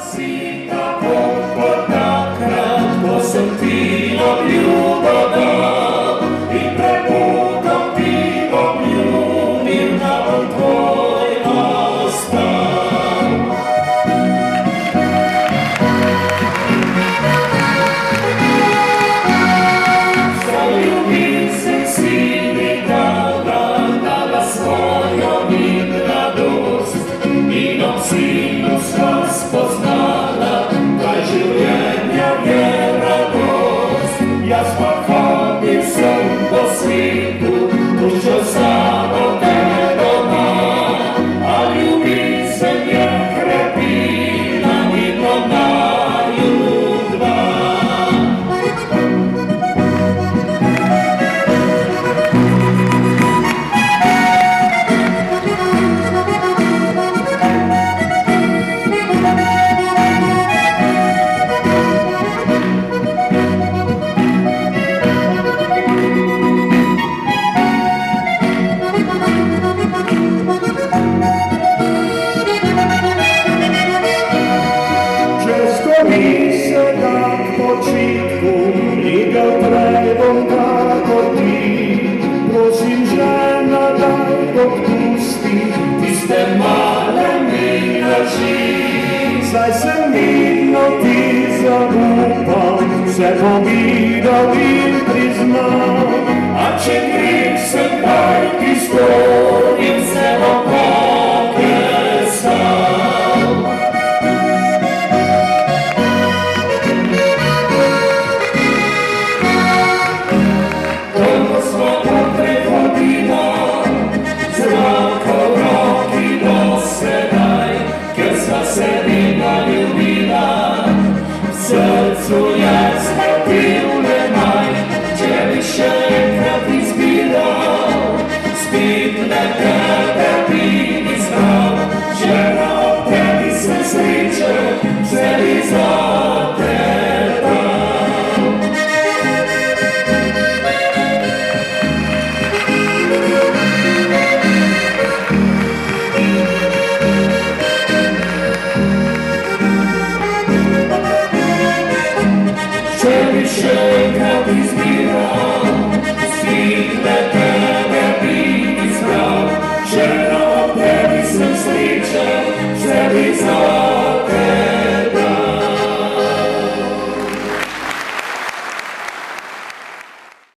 si tako kratko sam ti ljubav dao i preputom ti obljubim nakon tvoj ostav. Zaljubim se svimi dala svojom im radost, inom sinus raspoznala, kraj življenja je radost. Ja spohodim sam po svitu, dušo samo te doma, a ljubizem je krepina i dodaju dva. Igal trebom kako ti, prosim žena daj dopusti, ti ste male mi drži. Zdaj sem vidno ti zaupal, se povedal in priznal, a če kriv sem, kaj ti storim, se bom pokesal. Srcu ja